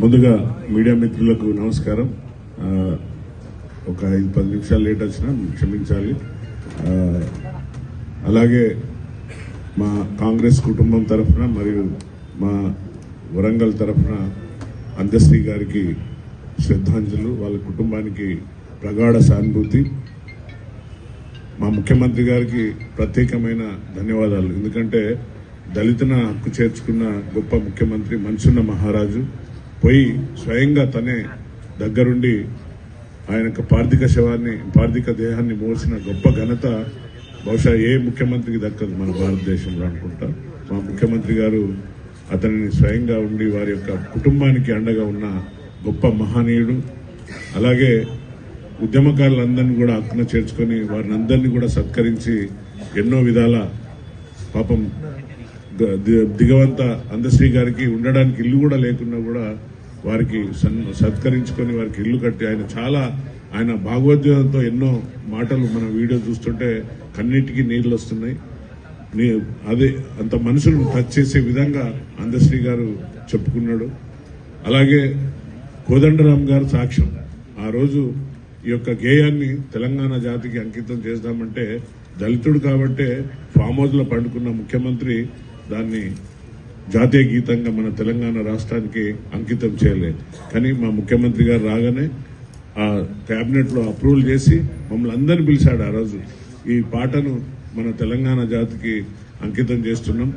ముందుగా మీడియా మిత్రులకు నమస్కారం. ఒక 5-10 నిమిషాలు లేట్ వచ్చినా క్షమించాలి. అలాగే మా కాంగ్రెస్ కుటుంబం తరఫున మరియు మా వరంగల్ తరఫున అందశ్రీ గారికి శ్రద్ధాంజలు, వాళ్ళ కుటుంబానికి ప్రగాఢ సానుభూతి. మా ముఖ్యమంత్రి గారికి ప్రత్యేకమైన ధన్యవాదాలు. ఎందుకంటే దళితుల హక్కు చేర్చుకున్న గొప్ప ముఖ్యమంత్రి, మనసున్న మహారాజు పోయి స్వయంగా తనే దగ్గరుండి ఆయన పార్థిక దేహాన్ని మోసిన గొప్ప ఘనత బహుశా ఏ ముఖ్యమంత్రికి దక్కదు మన భారతదేశంలో అనుకుంటా. మా ముఖ్యమంత్రి గారు అతనిని స్వయంగా ఉండి వారి యొక్క కుటుంబానికి అండగా ఉన్న గొప్ప మహనీయుడు. అలాగే ఉద్యమకారులందరినీ కూడా హక్కున చేర్చుకొని వారిని అందరినీ కూడా సత్కరించి ఎన్నో విధాల పాపం దిగవంత అందశ్రీ గారికి ఉండడానికి ఇల్లు కూడా లేకున్నా కూడా వారికి సత్కరించుకొని వారికి ఇల్లు కట్టి ఆయన భాగవద్గీతంతో ఎన్నో మాటలు మన వీడియో చూస్తుంటే కన్నిటికీ నీళ్లు వస్తున్నాయి. అదే అంత మనుషులను టచ్ చేసే విధంగా అందశ్రీ గారు చెప్పుకున్నాడు. అలాగే కోదండరాం గారు సాక్ష్యం. ఆ రోజు ఈ యొక్క గేయాన్ని తెలంగాణ జాతికి అంకితం చేద్దామంటే దళితుడు కాబట్టే ఫామ్ హౌస్ లో పండుకున్న ముఖ్యమంత్రి దాన్ని జాతీయ గీతంగా మన తెలంగాణ రాష్ట్రానికి అంకితం చేయలేదు. కానీ మా ముఖ్యమంత్రి గారు రాగానే ఆ కేబినెట్ లో అప్రూవల్ చేసి మమ్మల్ని అందరినీ పిలిచాడు. ఆ రోజు ఈ పాటను మన తెలంగాణ జాతికి అంకితం చేస్తున్నాం.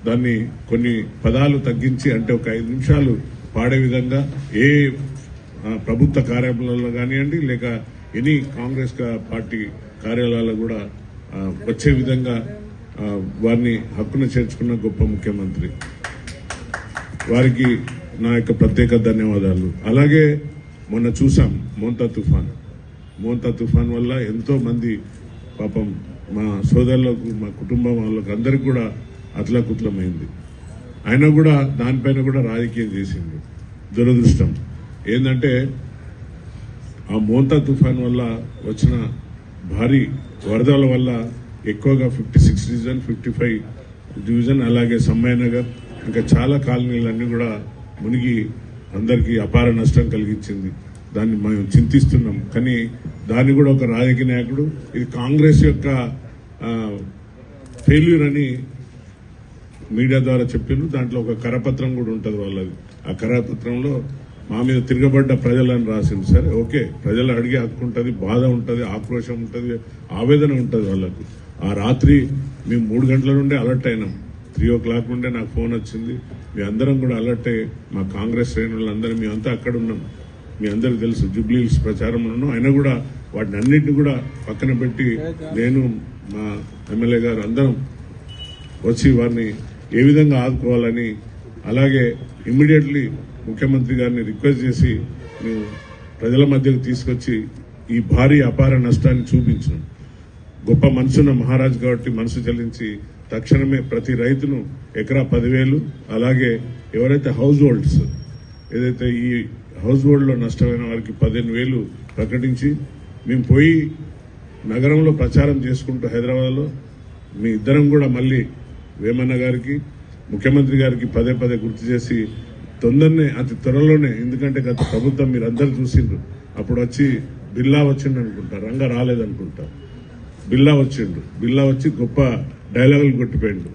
దాన్ని కొన్ని పదాలు తగ్గించి అంటే ఒక 5 నిమిషాలు పాడే విధంగా ఏ ప్రభుత్వ కార్యాలయాల్లో కానివ్వండి లేక ఎనీ కాంగ్రెస్ పార్టీ కార్యాలయాల్లో కూడా వచ్చే విధంగా వారిని హక్కున చేర్చుకున్న గొప్ప ముఖ్యమంత్రి, వారికి నా యొక్క ప్రత్యేక ధన్యవాదాలు. అలాగే మొన్న చూసాం మోంతా తుఫాన్ వల్ల ఎంతో మంది పాపం మా సోదరులకు, మా కుటుంబం వాళ్ళకు అందరికి కూడా అతలాకుతలమైంది. ఆయన కూడా దానిపైన కూడా రాజకీయం చేసింది. దురదృష్టం ఏంటంటే ఆ మోంతా తుఫాన్ వల్ల వచ్చిన భారీ వరదల వల్ల ఎక్కువగా 56 డివిజన్ 55 డివిజన్ అలాగే సమ్మయ్య నగర్ ఇంకా చాలా కాలనీలన్నీ కూడా మునిగి అందరికీ అపార నష్టం కలిగించింది. దాన్ని మేము చింతిస్తున్నాం. కానీ దాన్ని కూడా ఒక రాజకీయ నాయకుడు ఇది కాంగ్రెస్ యొక్క ఫెయిల్యూర్ అని మీడియా ద్వారా చెప్పిండ్రు. దాంట్లో ఒక కరపత్రం కూడా ఉంటుంది వాళ్ళది. ఆ కరపత్రంలో మా మీద తిరగబడ్డ ప్రజలని రాసింది. సరే ఓకే, ప్రజలు అడిగే హక్కు ఉంటుంది, బాధ ఉంటుంది, ఆక్రోశం ఉంటుంది, ఆవేదన ఉంటుంది వాళ్ళకు. ఆ రాత్రి మేము 3 గంటల నుండే అలర్ట్ అయినాం. 3 o'clock నుండే నాకు ఫోన్ వచ్చింది. మీ అందరం కూడా అలర్ట్ అయ్యి మా కాంగ్రెస్ శ్రేణులందరూ మేమంతా అక్కడ ఉన్నాం. మీ అందరికి తెలుసు జూబ్లీ హిల్స్ ప్రచారంలో ఉన్నాం. అయినా కూడా వాటిని అన్నింటినీ కూడా పక్కన పెట్టి నేను మా ఎమ్మెల్యే గారు అందరం వచ్చి వారిని ఏ విధంగా ఆదుకోవాలని, అలాగే ఇమ్మీడియట్లీ ముఖ్యమంత్రి గారిని రిక్వెస్ట్ చేసి మేము ప్రజల మధ్యకు తీసుకొచ్చి ఈ భారీ అపార నష్టాన్ని చూపించినాం. గొప్ప మనసున్న మహారాజు కాబట్టి మనసు చెల్లించి తక్షణమే ప్రతి రైతును ఎకరా 10,000 అలాగే ఎవరైతే హౌస్ హోల్డ్స్ ఏదైతే ఈ హౌస్ హోల్డ్ లో నష్టమైన వారికి 15,000 ప్రకటించి మేము పోయి నగరంలో ప్రచారం చేసుకుంటూ హైదరాబాద్లో మీ ఇద్దరం కూడా మళ్ళీ వేమన్న గారికి ముఖ్యమంత్రి గారికి పదే గుర్తు చేసి తొందరనే అతి త్వరలోనే, ఎందుకంటే గత ప్రభుత్వం మీరు అందరు చూసిండ్రు, అప్పుడు వచ్చి బిల్లా వచ్చిండు అనుకుంటా, రంగా రాలేదనుకుంటా, బిల్లా వచ్చి గొప్ప డైలాగులు కొట్టిపోయిండు.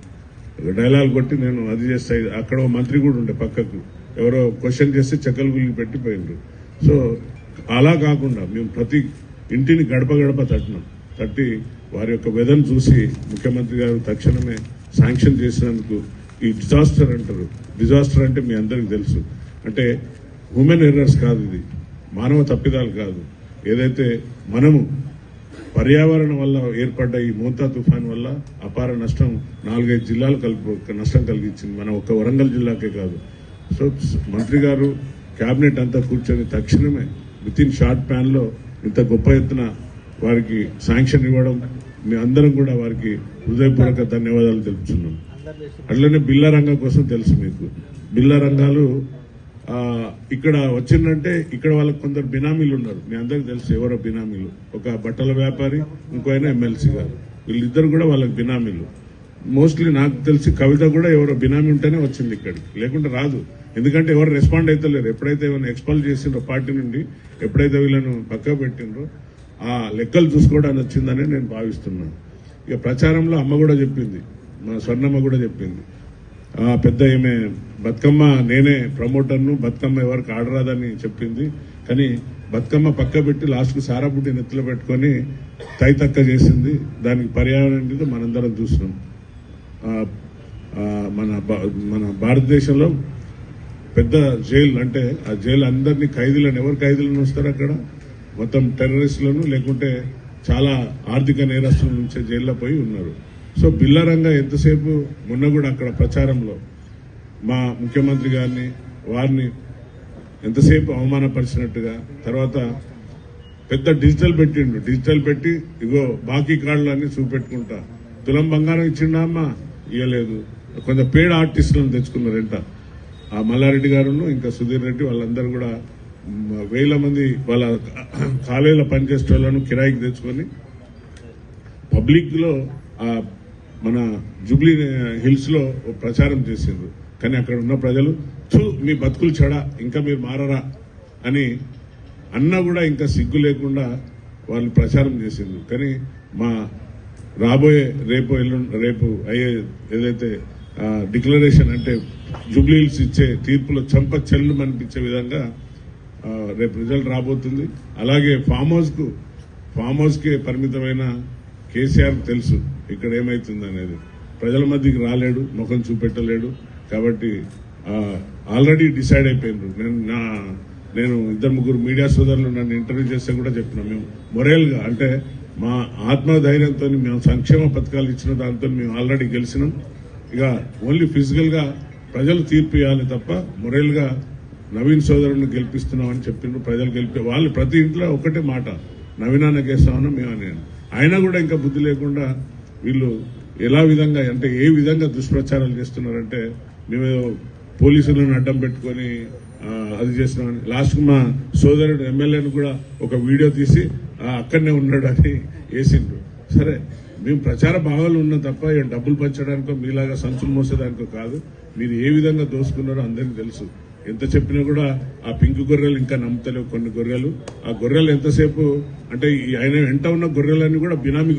డైలాగులు కొట్టి నేను అది చేస్తా, అక్కడ మంత్రి కూడా ఉండే పక్కకు ఎవరో క్వశ్చన్ చేస్తే చెక్కలు గుళ్ళు పెట్టిపోయిండ్రు. సో అలా కాకుండా మేము ప్రతి ఇంటిని గడప తట్టి వారి యొక్క వెదను చూసి ముఖ్యమంత్రి గారు తక్షణమే శాంక్షన్ చేసినందుకు ఈ డిజాస్టర్ అంటే మీ అందరికి తెలుసు, అంటే హ్యూమన్ ఎర్రర్స్ కాదు, ఇది మానవ తప్పిదాలు కాదు. ఏదైతే మనము పర్యావరణం వల్ల ఏర్పడ్డ ఈ మోంతా తుఫాన్ వల్ల అపార నష్టం 4-5 జిల్లాలు నష్టం కలిగించింది, మన ఒక్క వరంగల్ జిల్లాకే కాదు. సో మంత్రి గారు కేబినెట్ అంతా కూర్చొని తక్షణమే విత్ ఇన్ షార్ట్ ప్యాన్ లో ఇంత గొప్ప ఎత్తున వారికి శాంక్షన్ ఇవ్వడం, మీ అందరం కూడా వారికి హృదయపూర్వక ధన్యవాదాలు తెలుపుతున్నాం. అట్లనే బిల్లా రంగం కోసం తెలుసు మీకు, బిల్లా రంగాలు ఇక్కడ వచ్చిందంటే ఇక్కడ వాళ్ళకి కొందరు బినామీలు ఉన్నారు. మీ అందరికి తెలుసు ఎవరో బినామీలు, ఒక బట్టల వ్యాపారి, ఇంకో ఆయన ఎమ్మెల్సీ గారు, వీళ్ళిద్దరు కూడా వాళ్ళకి బినామీలు. మోస్ట్లీ నాకు తెలిసి కవిత కూడా ఎవరో బినామీ ఉంటేనే వచ్చింది ఇక్కడికి, లేకుంటే రాదు. ఎందుకంటే ఎవరు రెస్పాండ్ అయితే లేరు. ఎప్పుడైతే ఏమైనా ఎక్స్పాల్ చేసిండ్రో పార్టీ నుండి, ఎప్పుడైతే వీళ్ళను పక్క పెట్టిండ్రో ఆ లెక్కలు చూసుకోవడానికి వచ్చిందని నేను భావిస్తున్నాను. ఇక ప్రచారంలో అమ్మ కూడా చెప్పింది, మా స్వర్ణమ్మ కూడా చెప్పింది, పెద్ద ఏమే బతుకమ్మ నేనే ప్రమోటర్ను, బతుకమ్మ ఎవరికి ఆడరాదని చెప్పింది. కానీ బతుకమ్మ పక్క పెట్టి లాస్ట్కు సారాబుడ్డి నెత్తిలో పెట్టుకొని తైతక్క చేసింది. దానికి పర్యావరణం మనందరం చూస్తున్నాం. మన భారతదేశంలో పెద్ద జైలు అంటే ఆ జైలు అందరినీ ఖైదీలను, ఎవరు ఖైదీలను వస్తారు అక్కడ, మొత్తం టెర్రరిస్టులను లేకుంటే చాలా ఆర్థిక నేరస్తుల నుంచే జైల్లో పోయి ఉన్నారు. సో బిల్లారంగా ఎంతసేపు మొన్న కూడా అక్కడ ప్రచారంలో మా ముఖ్యమంత్రి గారిని వారిని ఎంతసేపు అవమానపరిచినట్టుగా, తర్వాత పెద్ద డిజిటల్ పెట్టిండు. డిజిటల్ పెట్టి ఇగో బాకీ కార్డులన్నీ చూపెట్టుకుంటా, తులం బంగారం ఇచ్చిండా అమ్మ, ఇవ్వలేదు. కొంచెం పేడ ఆర్టిస్టులను తెచ్చుకున్నారంట. ఆ మల్లారెడ్డి గారును ఇంకా సుధీర్ రెడ్డి వాళ్ళందరూ కూడా వేల మంది వాళ్ళ కాలేజీలో పనిచేసే వాళ్ళను కిరాయికి తెచ్చుకొని పబ్లిక్ లో మన జూబ్లీ హిల్స్ లో ప్రచారం చేసిండ్రు. కానీ అక్కడ ఉన్న ప్రజలు మీ బతుకులు చెడా, ఇంకా మీరు మారరా అని అన్నా కూడా ఇంకా సిగ్గు లేకుండా వాళ్ళు ప్రచారం చేసిండ్రు. కానీ మా రాబోయే రేపు అయ్యే ఏదైతే డిక్లరేషన్ అంటే జూబ్లీ హిల్స్ ఇచ్చే తీర్పులో చెంప చెల్లు అనిపించే విధంగా రేపు రిజల్ట్ రాబోతుంది. అలాగే ఫామ్ హౌస్ కి పరిమితమైన కేసీఆర్ తెలుసు ఇక్కడ ఏమైతుంది అనేది. ప్రజల మధ్యకి రాలేడు, ముఖం చూపెట్టలేడు. కాబట్టి ఆల్రెడీ డిసైడ్ అయిపోయినారు. నేను 2-3 మీడియా సోదరులు నన్ను ఇంటర్వ్యూ చేస్తే కూడా చెప్పినా, మేము మొరల్ గా అంటే మా ఆత్మధైర్యంతో మేము సంక్షేమ పథకాలు ఇచ్చిన దాంతో మేము ఆల్రెడీ గెలిచినాం. ఇక ఓన్లీ ఫిజికల్ గా ప్రజలు తీర్పు ఇవ్వాలి తప్ప మొరల్ గా నవీన్ సోదరుని గెలిపిస్తున్నామని చెప్పిండ్రు. ప్రజలు వాళ్ళు ప్రతి ఇంట్లో ఒకటే మాట, నవీనాన్న గేస్తామన్నా మేము అని. అయినా కూడా ఇంకా బుద్ధి లేకుండా వీళ్ళు ఎలా విధంగా అంటే ఏ విధంగా దుష్ప్రచారాలు చేస్తున్నారంటే, మేము పోలీసులను అడ్డం పెట్టుకొని అది చేస్తున్నామని. లాస్ట్ మా సోదరుడు ఎమ్మెల్యేను కూడా ఒక వీడియో తీసి అక్కడనే ఉన్నాడు అని వేసిండ్రు. సరే, మేము ప్రచార భాగాలు ఉన్నాం తప్ప డబ్బులు పంచడానికో మీలాగా సంచులు మోసేదానికో కాదు. మీరు ఏ విధంగా దోసుకున్నారో అందరికీ తెలుసు. ఎంత చెప్పినా కూడా ఆ పింక్ గొర్రెలు ఇంకా నమ్ముతలేవు కొన్ని గొర్రెలు. ఆ గొర్రెలు ఎంతసేపు అంటే ఆయన వెంట ఉన్న గొర్రెలన్నీ కూడా బినామీ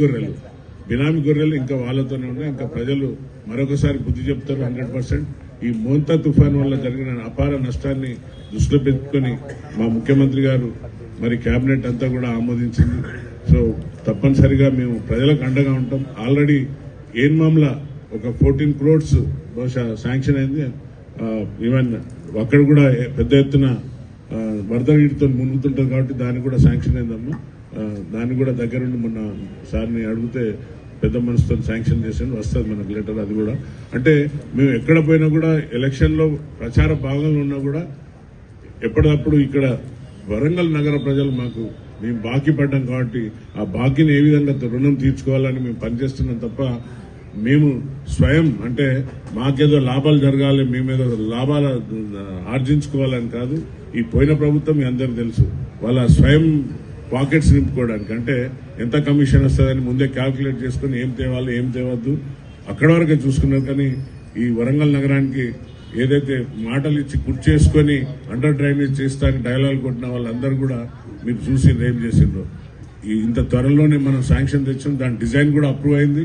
గొర్రెలు ఇంకా వాళ్ళతోనే ఉన్నాయి. ఇంకా ప్రజలు మరొకసారి బుద్ధి చెప్తారు 100%. ఈ మోంతా తుఫాన్ వల్ల జరిగిన అపార నష్టాన్ని దృష్టిలో పెట్టుకుని మా ముఖ్యమంత్రి గారు మరి కేబినెట్ అంతా కూడా ఆమోదించింది. సో తప్పనిసరిగా మేము ప్రజలకు అండగా ఉంటాం. ఆల్రెడీ ఏన్మామ్లా ఒక 14 crores బహుశా శాంక్షన్ అయింది. ఈవెన్ అక్కడ కూడా పెద్ద ఎత్తున వరద నీటితో మునుగుతుంటుంది కాబట్టి దానికి కూడా శాంక్షన్ అయిందమ్మా. దాన్ని కూడా దగ్గరుండి మొన్న సార్ని అడిగితే పెద్ద మనసుతో శాంక్షన్ చేసాను, వస్తుంది మనకు లెటర్. అది కూడా అంటే మేము ఎక్కడ పోయినా కూడా ఎలక్షన్ లో ప్రచార భాగంలో ఉన్నా కూడా ఎప్పటికప్పుడు ఇక్కడ వరంగల్ నగర ప్రజలు మేము బాకీ పడ్డాం కాబట్టి ఆ బాకీని ఏ విధంగా రుణం తీర్చుకోవాలని మేము పనిచేస్తున్నాం తప్ప మేము స్వయం అంటే మాకేదో లాభాలు జరగాలి, మేమేదో లాభాలు ఆర్జించుకోవాలని కాదు. ఈ పోయిన ప్రభుత్వం మీ అందరికీ తెలుసు, వాళ్ళ స్వయం పాకెట్స్ నింపుకోవడానికి అంటే ఎంత కమిషన్ వస్తుందని ముందే క్యాల్కులేట్ చేసుకుని ఏం తేవాలి ఏం తేవద్దు అక్కడ వరకే చూసుకున్నారు. కానీ ఈ వరంగల్ నగరానికి ఏదైతే మాటలు ఇచ్చి చేసుకొని అండర్ డ్రైనేజ్ చేస్తానికి డైలాగ్ కొట్టిన వాళ్ళందరూ కూడా మీరు చూసి ఏం చేసిండ్రో. ఇంత త్వరలోనే మనం శాంక్షన్ తెచ్చాం, దాని డిజైన్ కూడా అప్రూవ్ అయింది.